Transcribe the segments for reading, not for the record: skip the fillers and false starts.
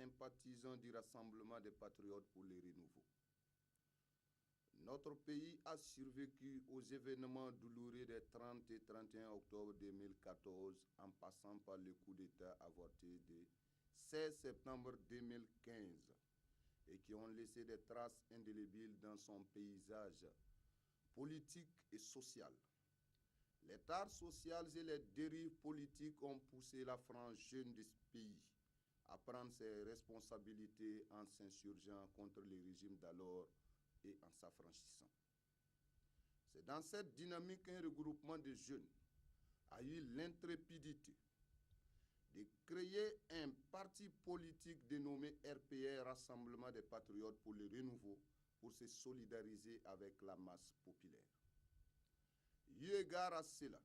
sympathisants du Rassemblement des Patriotes pour le Renouveau. Notre pays a survécu aux événements douloureux des 30 et 31 octobre 2014 en passant par le coup d'État avorté de 16 septembre 2015 et qui ont laissé des traces indélébiles dans son paysage politique et social. Les tares sociales et les dérives politiques ont poussé la frange jeune de ce pays à prendre ses responsabilités en s'insurgeant contre le régime d'alors et en s'affranchissant. C'est dans cette dynamique qu'un regroupement de jeunes a eu l'intrépidité de créer un parti politique dénommé RPR, Rassemblement des Patriotes pour le Renouveau, pour se solidariser avec la masse populaire. Eu égard à cela,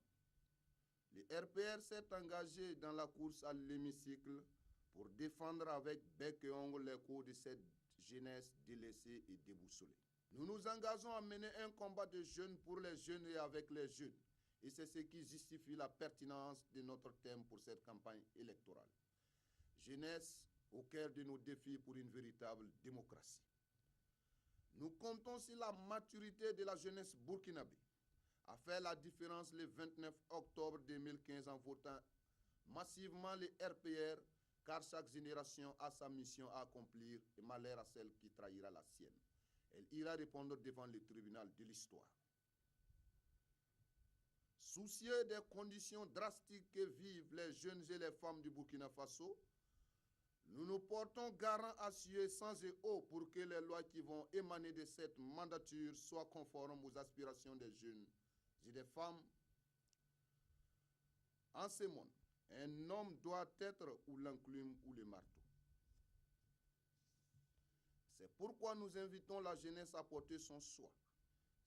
le RPR s'est engagé dans la course à l'hémicycle pour défendre avec bec et ongle les causes de cette jeunesse délaissée et déboussolée. Nous nous engageons à mener un combat de jeunes pour les jeunes et avec les jeunes. Et c'est ce qui justifie la pertinence de notre thème pour cette campagne électorale. Jeunesse au cœur de nos défis pour une véritable démocratie. Nous comptons sur la maturité de la jeunesse burkinabé à faire la différence le 29 octobre 2015 en votant massivement les RPR, car chaque génération a sa mission à accomplir et malheur à celle qui trahira la sienne. Elle ira répondre devant le tribunal de l'histoire. Soucieux des conditions drastiques que vivent les jeunes et les femmes du Burkina Faso, nous nous portons garant à cieux sans et haut pour que les lois qui vont émaner de cette mandature soient conformes aux aspirations des jeunes et des femmes. En ce monde, un homme doit être ou l'enclume ou le marteau. C'est pourquoi nous invitons la jeunesse à porter son choix.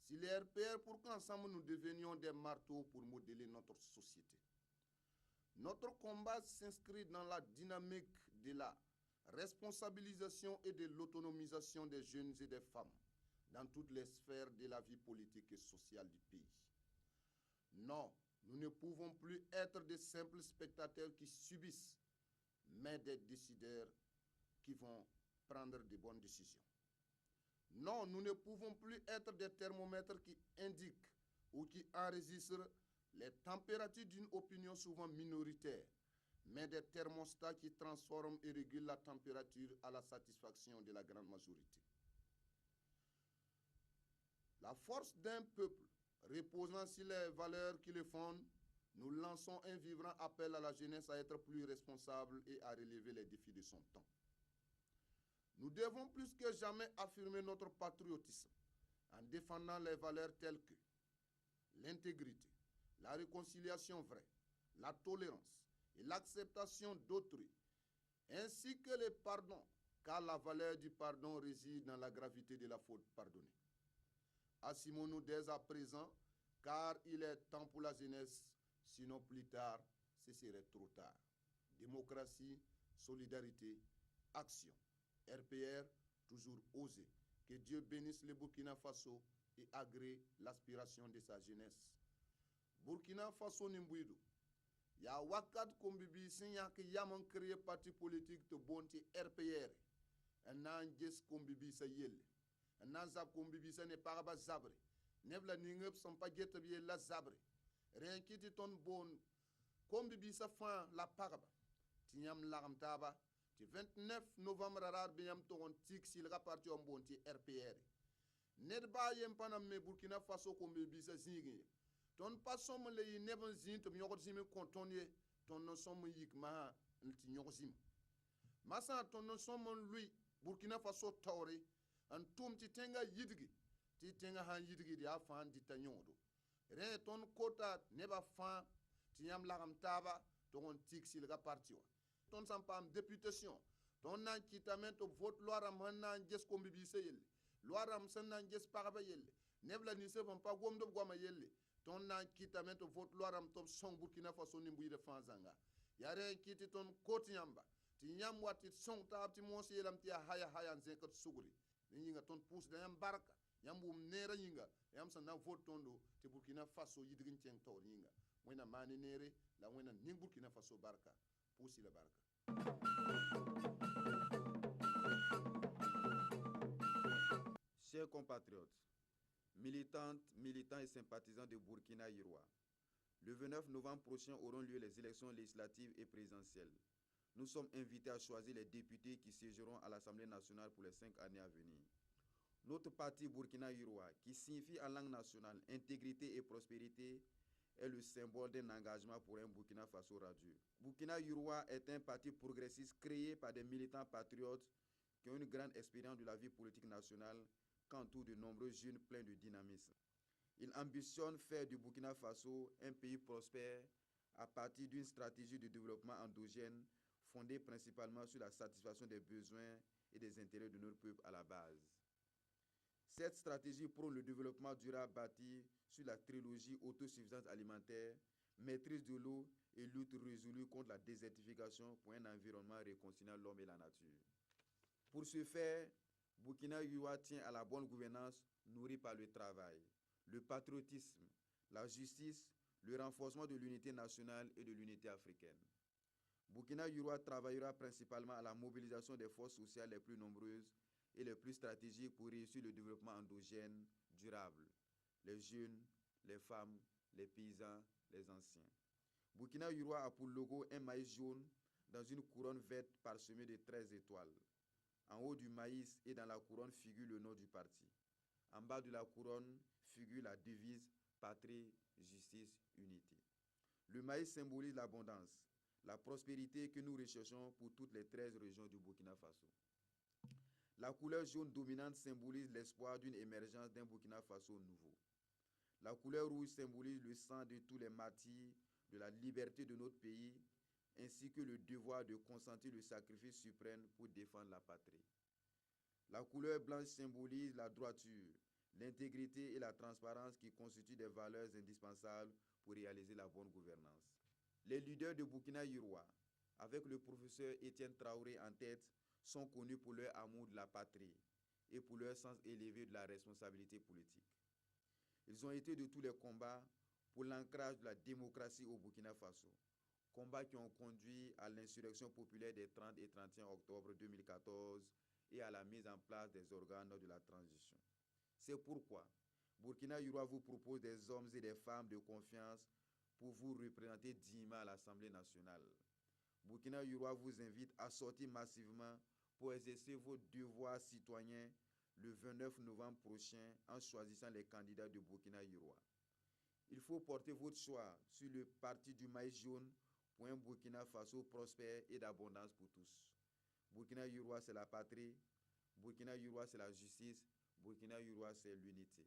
Si les RPR, pour qu'ensemble nous devenions des marteaux pour modeler notre société. Notre combat s'inscrit dans la dynamique de la responsabilisation et de l'autonomisation des jeunes et des femmes dans toutes les sphères de la vie politique et sociale du pays. Non, nous ne pouvons plus être de simples spectateurs qui subissent, mais des décideurs qui vont prendre de bonnes décisions. Non, nous ne pouvons plus être des thermomètres qui indiquent ou qui enregistrent les températures d'une opinion souvent minoritaire, mais des thermostats qui transforment et régulent la température à la satisfaction de la grande majorité. La force d'un peuple reposant sur les valeurs qui le fondent, nous lançons un vibrant appel à la jeunesse à être plus responsable et à relever les défis de son temps. Nous devons plus que jamais affirmer notre patriotisme en défendant les valeurs telles que l'intégrité, la réconciliation vraie, la tolérance et l'acceptation d'autrui, ainsi que le pardon, car la valeur du pardon réside dans la gravité de la faute pardonnée. Assumons-nous dès à présent, car il est temps pour la jeunesse, sinon plus tard, ce serait trop tard. Démocratie, solidarité, action. RPR, toujours osé. Que Dieu bénisse le Burkina Faso et agrée l'aspiration de sa jeunesse. Burkina Faso Nimbouidou. Ya wakat kombibi sinya ki yaman créé parti politique de bonti RPR. En nan jes kombibi sa yelle. En nan zab kombibi sa ne paraba zabre. Nebla ningep son paget biye la zabre. Rien qui dit ton bon kombibi sa fin la paraba. Tinyam laram taba. 29 novembre rarar binyam togon tik sil parti on bonti RPR. Ned ba yem panam me Burkina Faso kombe bisa zingi. Ton pasom le yi neban zin to nyokot zimi kontonye ton non som yik ma nti nyokzim. Masa ton non som lui Burkina Faso tawre an tum ti tenga yidigi ti tenga han yidigi di afan di tanyodo. Re ton kota neba fan ti yam lagam taba togon tik sil parti wa. Ton sampam députation ton nan kitament vote loi ram nan jes ko bibi seyel loi ram san nan jes paraba yelle nebla ni se pa gomdo goma yelle ton nan kitament vote loi ram top song Burkina Faso ni mbuyi de fanzanga yare kiti ton koti yamba ti nyam wati song tab ti monsi yelam ti haya nzekat suguri ni nga ton pousse da yam baraka yam bum nera yinga yam san na vote tondo ti Burkina Faso yidgin ceng tor yinga moyna mani nere la moyna ning Burkina Faso baraka pousse la baraka. Chers compatriotes, militantes, militants et sympathisants de Burkina Yiroua, le 29 novembre prochain auront lieu les élections législatives et présidentielles. Nous sommes invités à choisir les députés qui siégeront à l'Assemblée nationale pour les 5 années à venir. Notre parti Burkina Yiroua, qui signifie en langue nationale intégrité et prospérité, est le symbole d'un engagement pour un Burkina Faso radieux. Burkina Yiroua est un parti progressiste créé par des militants patriotes qui ont une grande expérience de la vie politique nationale, qu'entourent de nombreux jeunes pleins de dynamisme. Il ambitionne faire du Burkina Faso un pays prospère à partir d'une stratégie de développement endogène fondée principalement sur la satisfaction des besoins et des intérêts de notre peuple à la base. Cette stratégie prône le développement durable bâti sur la trilogie autosuffisance alimentaire, maîtrise de l'eau et lutte résolue contre la désertification pour un environnement réconciliant l'homme et la nature. Pour ce faire, Burkina Yiroua tient à la bonne gouvernance nourrie par le travail, le patriotisme, la justice, le renforcement de l'unité nationale et de l'unité africaine. Burkina Yiroua travaillera principalement à la mobilisation des forces sociales les plus nombreuses et les plus stratégiques pour réussir le développement endogène durable, les jeunes, les femmes, les paysans, les anciens. Burkina Yiroua a pour logo un maïs jaune dans une couronne verte parsemée de 13 étoiles. En haut du maïs et dans la couronne figure le nom du parti. En bas de la couronne figure la devise Patrie, Justice, Unité. Le maïs symbolise l'abondance, la prospérité que nous recherchons pour toutes les 13 régions du Burkina Faso. La couleur jaune dominante symbolise l'espoir d'une émergence d'un Burkina Faso nouveau. La couleur rouge symbolise le sang de tous les martyrs de la liberté de notre pays, ainsi que le devoir de consentir le sacrifice suprême pour défendre la patrie. La couleur blanche symbolise la droiture, l'intégrité et la transparence qui constituent des valeurs indispensables pour réaliser la bonne gouvernance. Les leaders de Burkina Yiroua, avec le professeur Étienne Traoré en tête, sont connus pour leur amour de la patrie et pour leur sens élevé de la responsabilité politique. Ils ont été de tous les combats pour l'ancrage de la démocratie au Burkina Faso, combats qui ont conduit à l'insurrection populaire des 30 et 31 octobre 2014 et à la mise en place des organes de la transition. C'est pourquoi Burkina Yiroua vous propose des hommes et des femmes de confiance pour vous représenter dignement à l'Assemblée nationale. Burkina Yiroua vous invite à sortir massivement pour exercer vos devoirs citoyens le 29 novembre prochain en choisissant les candidats de Burkina Yiroua. Il faut porter votre choix sur le parti du maïs jaune pour un Burkina Faso prospère et d'abondance pour tous. Burkina Yiroua, c'est la patrie. Burkina Yiroua, c'est la justice. Burkina Yiroua, c'est l'unité.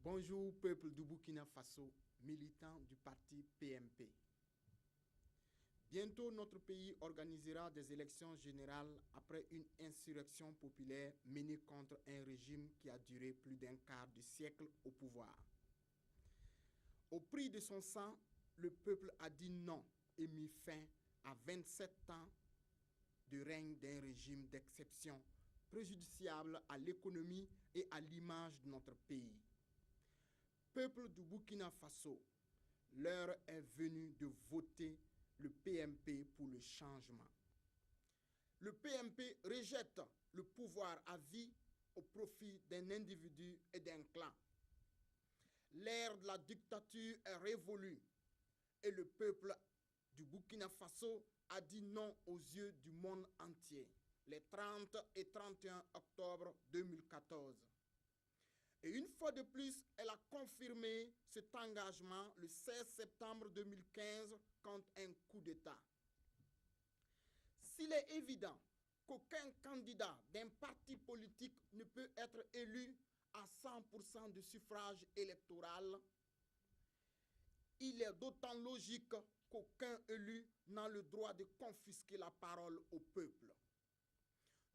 Bonjour, peuple du Burkina Faso, militant du parti PMP. Bientôt, notre pays organisera des élections générales après une insurrection populaire menée contre un régime qui a duré plus d'un quart de siècle au pouvoir. Au prix de son sang, le peuple a dit non et mis fin à 27 ans de règne d'un régime d'exception préjudiciable à l'économie et à l'image de notre pays. Peuple du Burkina Faso, l'heure est venue de voter le PMP pour le changement. Le PMP rejette le pouvoir à vie au profit d'un individu et d'un clan. L'ère de la dictature est révolue et le peuple du Burkina Faso a dit non aux yeux du monde entier les 30 et 31 octobre 2014. Et une fois de plus, elle a confirmé cet engagement le 16 septembre 2015 contre un coup d'État. S'il est évident qu'aucun candidat d'un parti politique ne peut être élu à 100% de suffrage électoral, il est d'autant logique qu'aucun élu n'a le droit de confisquer la parole au peuple.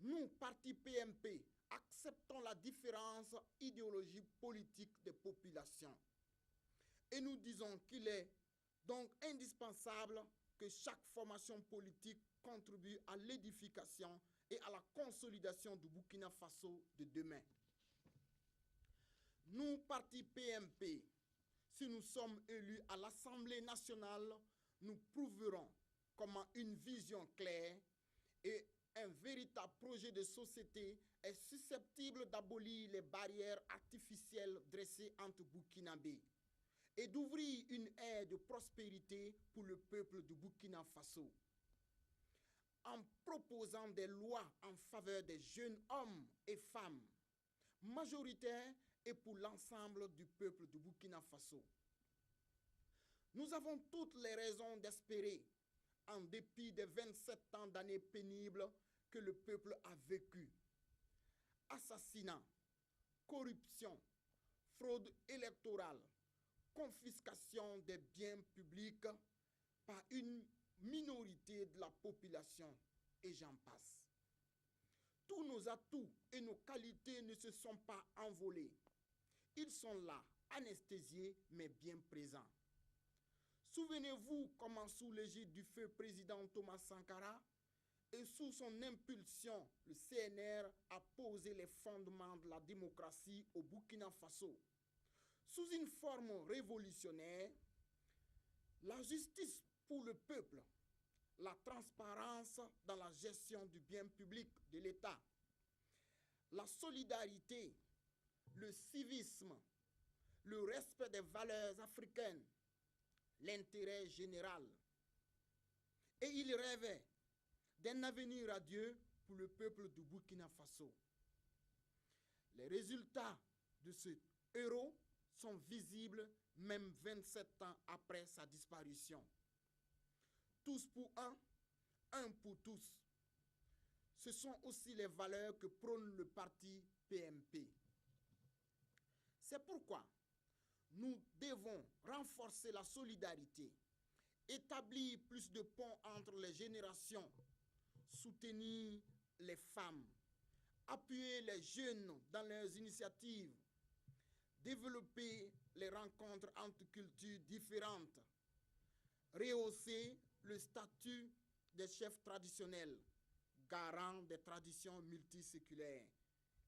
Nous, parti PMP, acceptons la différence idéologique politique des populations. Et nous disons qu'il est donc indispensable que chaque formation politique contribue à l'édification et à la consolidation du Burkina Faso de demain. Nous, parti PMP, Si nous sommes élus à l'Assemblée nationale, nous prouverons comment une vision claire et un véritable projet de société est susceptible d'abolir les barrières artificielles dressées entre Burkinabés et d'ouvrir une ère de prospérité pour le peuple du Burkina Faso. En proposant des lois en faveur des jeunes hommes et femmes, majoritaires et pour l'ensemble du peuple du Burkina Faso. Nous avons toutes les raisons d'espérer, en dépit des 27 ans d'années pénibles que le peuple a vécu. Assassinat, corruption, fraude électorale, confiscation des biens publics par une minorité de la population, et j'en passe. Tous nos atouts et nos qualités ne se sont pas envolés. Ils sont là, anesthésiés, mais bien présents. Souvenez-vous comment sous l'égide du feu président Thomas Sankara et sous son impulsion, le CNR a posé les fondements de la démocratie au Burkina Faso. Sous une forme révolutionnaire, la justice pour le peuple, la transparence dans la gestion du bien public de l'État, la solidarité, le civisme, le respect des valeurs africaines, l'intérêt général. Et il rêvait d'un avenir radieux pour le peuple du Burkina Faso. Les résultats de ce héros sont visibles même 27 ans après sa disparition. Tous pour un pour tous. Ce sont aussi les valeurs que prône le parti PMP. C'est pourquoi nous devons renforcer la solidarité, établir plus de ponts entre les générations, soutenir les femmes, appuyer les jeunes dans leurs initiatives, développer les rencontres entre cultures différentes, rehausser le statut des chefs traditionnels, garants des traditions multiséculaires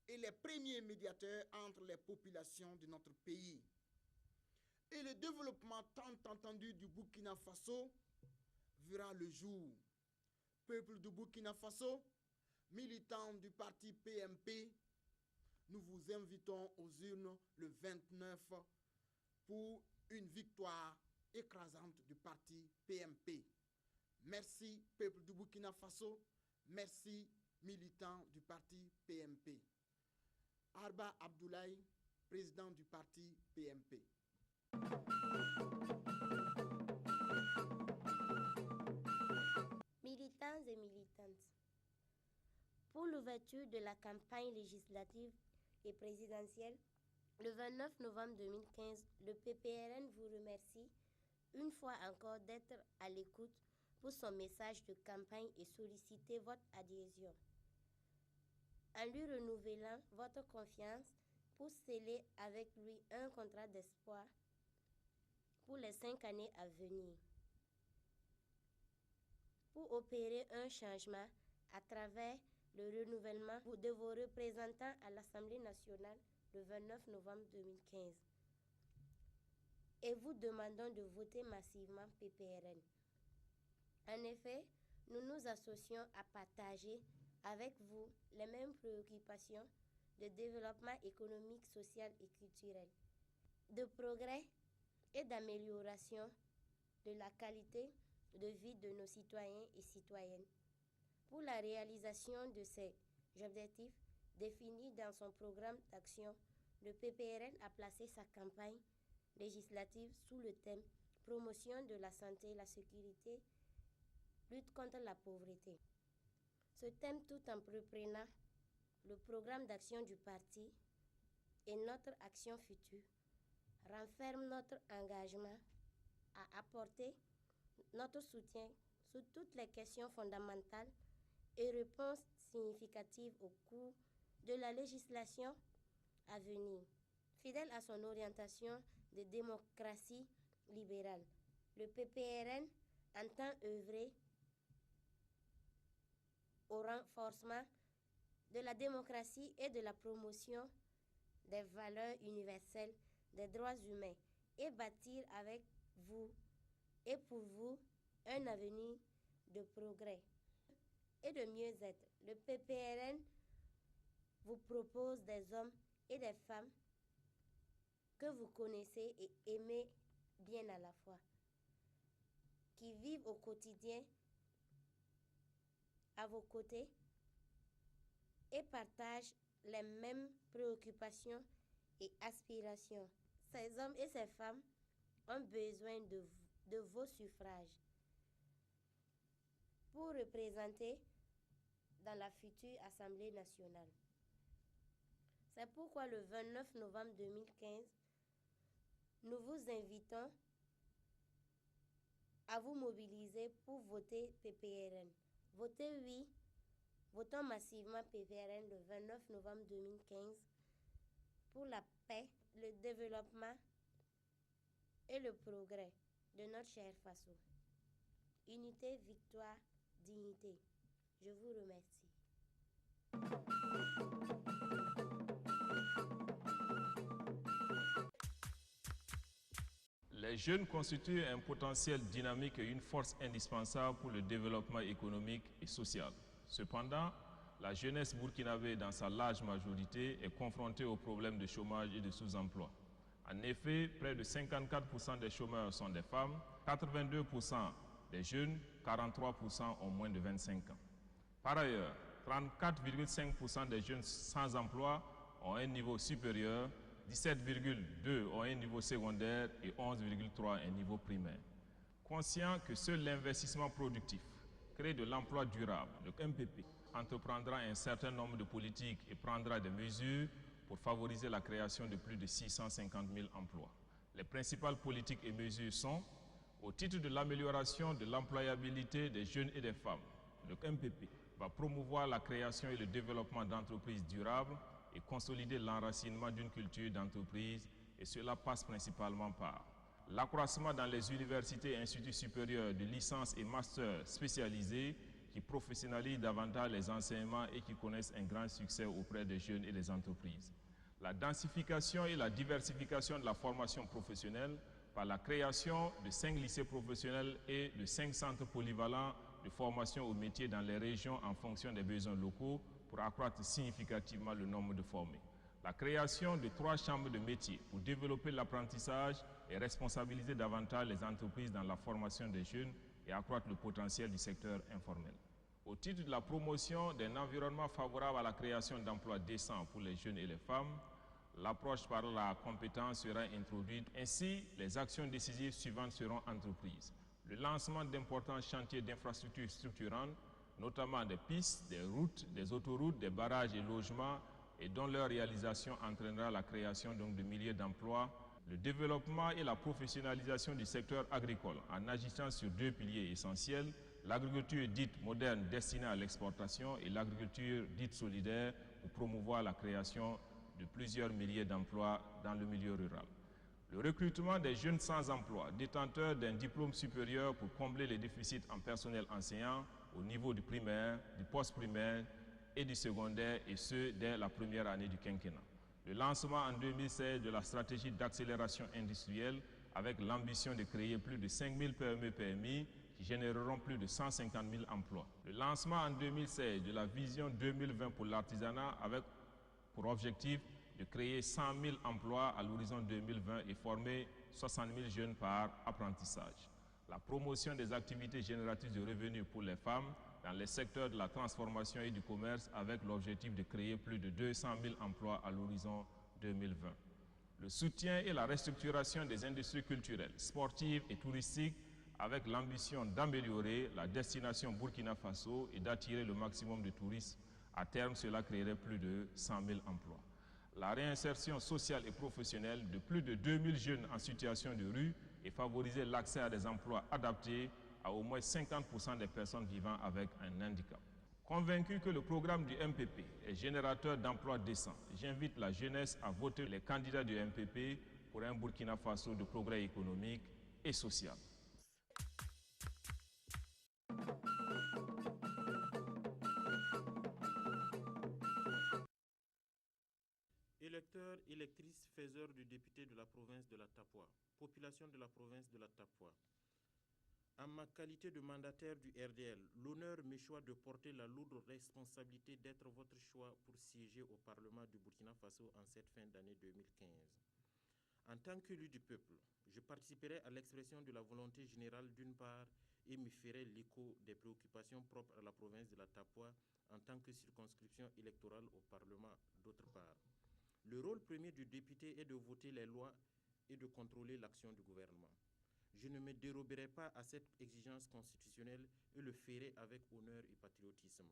et les premiers médiateurs entre les populations de notre pays. Et le développement tant entendu du Burkina Faso verra le jour. Peuple du Burkina Faso, militants du parti PMP, nous vous invitons aux urnes le 29 pour une victoire écrasante du parti PMP. Merci, peuple du Burkina Faso. Merci, militants du parti PMP. Arba Abdoulaye, président du parti PMP. Militants et militantes, pour l'ouverture de la campagne législative et présidentielle, le 29 novembre 2015, le PPRN vous remercie une fois encore d'être à l'écoute pour son message de campagne et solliciter votre adhésion. En lui renouvelant votre confiance pour sceller avec lui un contrat d'espoir pour les 5 années à venir. Pour opérer un changement à travers le renouvellement de vos représentants à l'Assemblée nationale le 29 novembre 2015. Et vous demandons de voter massivement PPRN. En effet, nous nous associons à partager avec vous les mêmes préoccupations de développement économique, social et culturel, de progrès et d'amélioration de la qualité de vie de nos citoyens et citoyennes. Pour la réalisation de ces objectifs définis dans son programme d'action, le PPRN a placé sa campagne législative sous le thème « Promotion de la santé, la sécurité, lutte contre la pauvreté ». Ce thème, tout en reprenant le programme d'action du parti et notre action future, renferme notre engagement à apporter notre soutien sur toutes les questions fondamentales et réponses significatives au cours de la législation à venir. Fidèle à son orientation de démocratie libérale, le PPRN entend œuvrer au renforcement de la démocratie et de la promotion des valeurs universelles des droits humains et bâtir avec vous et pour vous un avenir de progrès et de mieux-être. Le PPRN vous propose des hommes et des femmes que vous connaissez et aimez bien à la fois, qui vivent au quotidien à vos côtés et partagent les mêmes préoccupations et aspirations. Ces hommes et ces femmes ont besoin de vos suffrages pour représenter dans la future Assemblée nationale. C'est pourquoi le 29 novembre 2015, nous vous invitons à vous mobiliser pour voter PPRN. Votez oui, votons massivement PPRN le 29 novembre 2015 pour la paix, le développement et le progrès de notre cher Faso. Unité, victoire, dignité. Je vous remercie. Les jeunes constituent un potentiel dynamique et une force indispensable pour le développement économique et social. Cependant, la jeunesse burkinabé, dans sa large majorité, est confrontée aux problèmes de chômage et de sous-emploi. En effet, près de 54% des chômeurs sont des femmes, 82% des jeunes, 43% ont moins de 25 ans. Par ailleurs, 34,5% des jeunes sans emploi ont un niveau supérieur, 17,2% ont un niveau secondaire et 11,3% un niveau primaire. Conscient que seul l'investissement productif crée de l'emploi durable, le MPP entreprendra un certain nombre de politiques et prendra des mesures pour favoriser la création de plus de 650 000 emplois. Les principales politiques et mesures sont, au titre de l'amélioration de l'employabilité des jeunes et des femmes, le MPP va promouvoir la création et le développement d'entreprises durables et consolider l'enracinement d'une culture d'entreprise, et cela passe principalement par l'accroissement dans les universités et instituts supérieurs de licences et masters spécialisés qui professionnalisent davantage les enseignements et qui connaissent un grand succès auprès des jeunes et des entreprises. La densification et la diversification de la formation professionnelle par la création de 5 lycées professionnels et de 5 centres polyvalents de formation aux métiers dans les régions en fonction des besoins locaux pour accroître significativement le nombre de formés. La création de 3 chambres de métiers pour développer l'apprentissage et responsabiliser davantage les entreprises dans la formation des jeunes et accroître le potentiel du secteur informel. Au titre de la promotion d'un environnement favorable à la création d'emplois décents pour les jeunes et les femmes, l'approche par la compétence sera introduite. Ainsi, les actions décisives suivantes seront entreprises. Le lancement d'importants chantiers d'infrastructures structurantes, notamment des pistes, des routes, des autoroutes, des barrages et logements, et dont leur réalisation entraînera la création donc de milliers d'emplois. Le développement et la professionnalisation du secteur agricole en agissant sur 2 piliers essentiels, l'agriculture dite moderne destinée à l'exportation et l'agriculture dite solidaire pour promouvoir la création de plusieurs milliers d'emplois dans le milieu rural. Le recrutement des jeunes sans emploi, détenteurs d'un diplôme supérieur pour combler les déficits en personnel enseignant au niveau du primaire, du post-primaire et du secondaire, et ce, dès la première année du quinquennat. Le lancement en 2016 de la stratégie d'accélération industrielle avec l'ambition de créer plus de 5 000 PME-PMI qui généreront plus de 150 000 emplois. Le lancement en 2016 de la vision 2020 pour l'artisanat avec pour objectif de créer 100 000 emplois à l'horizon 2020 et former 60 000 jeunes par apprentissage. La promotion des activités génératrices de revenus pour les femmes dans les secteurs de la transformation et du commerce avec l'objectif de créer plus de 200 000 emplois à l'horizon 2020. Le soutien et la restructuration des industries culturelles, sportives et touristiques avec l'ambition d'améliorer la destination Burkina Faso et d'attirer le maximum de touristes. À terme, cela créerait plus de 100 000 emplois. La réinsertion sociale et professionnelle de plus de 2000 jeunes en situation de rue et favoriser l'accès à des emplois adaptés à au moins 50% des personnes vivant avec un handicap. Convaincu que le programme du MPP est générateur d'emplois décents, j'invite la jeunesse à voter les candidats du MPP pour un Burkina Faso de progrès économique et social. Il est électeurs, électrices, faiseurs de députés de la province de la Tapua, population de la province de la Tapua, en ma qualité de mandataire du RDL, l'honneur me choisit de porter la lourde responsabilité d'être votre choix pour siéger au Parlement du Burkina Faso en cette fin d'année 2015. En tant qu'élu du peuple, je participerai à l'expression de la volonté générale d'une part et me ferai l'écho des préoccupations propres à la province de la Tapua en tant que circonscription électorale au Parlement d'autre part. Le rôle premier du député est de voter les lois et de contrôler l'action du gouvernement. Je ne me déroberai pas à cette exigence constitutionnelle et le ferai avec honneur et patriotisme.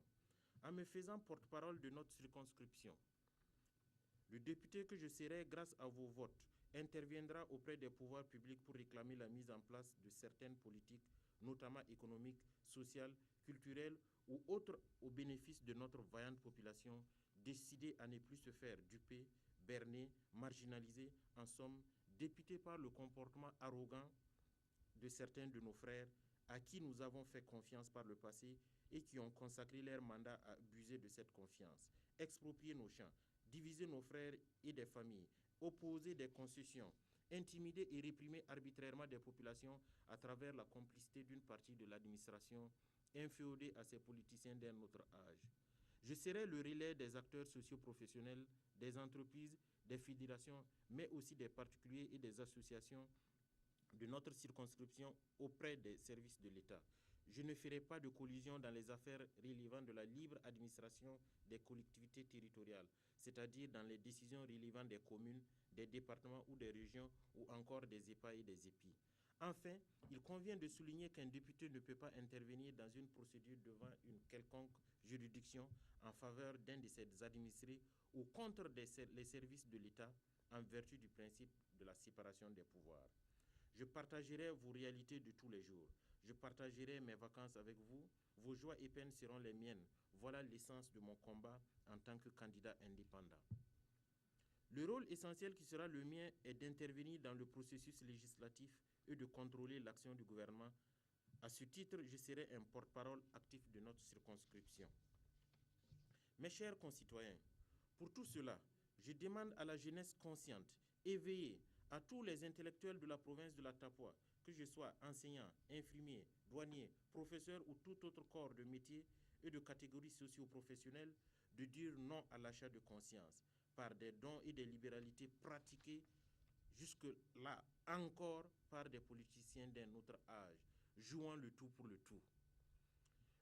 En me faisant porte-parole de notre circonscription, le député que je serai grâce à vos votes interviendra auprès des pouvoirs publics pour réclamer la mise en place de certaines politiques, notamment économiques, sociales, culturelles ou autres au bénéfice de notre vaillante population, décidée à ne plus se faire duper, berner, marginaliser, en somme, dépité par le comportement arrogant de certains de nos frères à qui nous avons fait confiance par le passé et qui ont consacré leur mandat à abuser de cette confiance, exproprier nos champs, diviser nos frères et des familles, opposer des concessions, intimider et réprimer arbitrairement des populations à travers la complicité d'une partie de l'administration inféodée à ces politiciens d'un autre âge. Je serai le relais des acteurs socio-professionnels, des entreprises, des fédérations, mais aussi des particuliers et des associations de notre circonscription auprès des services de l'État. Je ne ferai pas de collusion dans les affaires relevant de la libre administration des collectivités territoriales, c'est-à-dire dans les décisions relevant des communes, des départements ou des régions, ou encore des EPA et des EPI. Enfin, il convient de souligner qu'un député ne peut pas intervenir dans une procédure devant une quelconque juridiction en faveur d'un de ses administrés ou contre les services de l'État en vertu du principe de la séparation des pouvoirs. Je partagerai vos réalités de tous les jours. Je partagerai mes vacances avec vous. Vos joies et peines seront les miennes. Voilà l'essence de mon combat en tant que candidat indépendant. Le rôle essentiel qui sera le mien est d'intervenir dans le processus législatif et de contrôler l'action du gouvernement. À ce titre, je serai un porte-parole actif de notre circonscription. Mes chers concitoyens, pour tout cela, je demande à la jeunesse consciente, éveillée, à tous les intellectuels de la province de la Tapua, que je sois enseignant, infirmier, douanier, professeur ou tout autre corps de métier et de catégories socio-professionnelles, de dire non à l'achat de conscience par des dons et des libéralités pratiquées jusque-là encore par des politiciens d'un autre âge, jouant le tout pour le tout.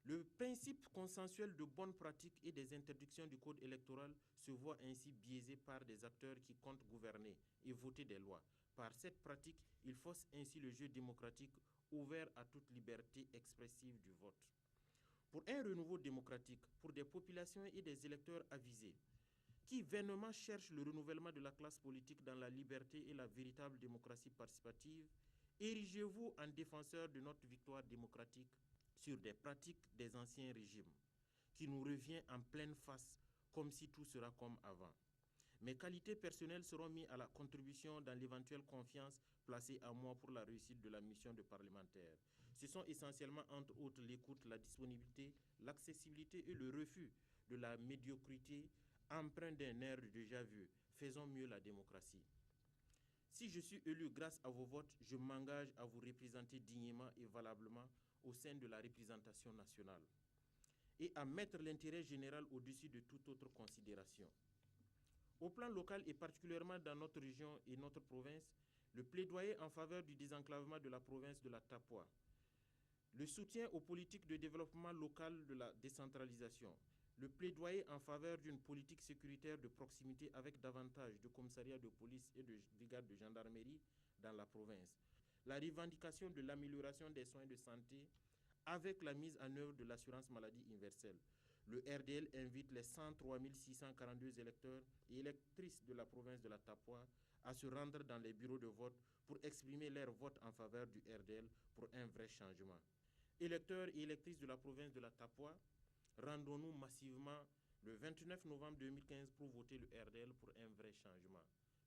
Le principe consensuel de bonne pratique et des interdictions du code électoral se voit ainsi biaisé par des acteurs qui comptent gouverner et voter des lois. Par cette pratique, ils faussent ainsi le jeu démocratique ouvert à toute liberté expressive du vote. Pour un renouveau démocratique, pour des populations et des électeurs avisés, qui vainement cherchent le renouvellement de la classe politique dans la liberté et la véritable démocratie participative, érigez-vous en défenseur de notre victoire démocratique sur des pratiques des anciens régimes, qui nous revient en pleine face comme si tout sera comme avant. Mes qualités personnelles seront mises à la contribution dans l'éventuelle confiance placée à moi pour la réussite de la mission de parlementaire. Ce sont essentiellement, entre autres, l'écoute, la disponibilité, l'accessibilité et le refus de la médiocrité empreint d'un air déjà vu. Faisons mieux la démocratie. Si je suis élu grâce à vos votes, je m'engage à vous représenter dignement et valablement au sein de la représentation nationale et à mettre l'intérêt général au-dessus de toute autre considération. Au plan local et particulièrement dans notre région et notre province, le plaidoyer en faveur du désenclavement de la province de la Tapua, le soutien aux politiques de développement local de la décentralisation, le plaidoyer en faveur d'une politique sécuritaire de proximité avec davantage de commissariats de police et de brigades de gendarmerie dans la province, la revendication de l'amélioration des soins de santé avec la mise en œuvre de l'assurance maladie universelle. Le RDL invite les 103 642 électeurs et électrices de la province de la Tapua à se rendre dans les bureaux de vote pour exprimer leur vote en faveur du RDL pour un vrai changement. Électeurs et électrices de la province de la Tapua, rendons-nous massivement le 29 novembre 2015 pour voter le RDL pour un vrai changement.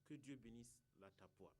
Que Dieu bénisse la Tapua.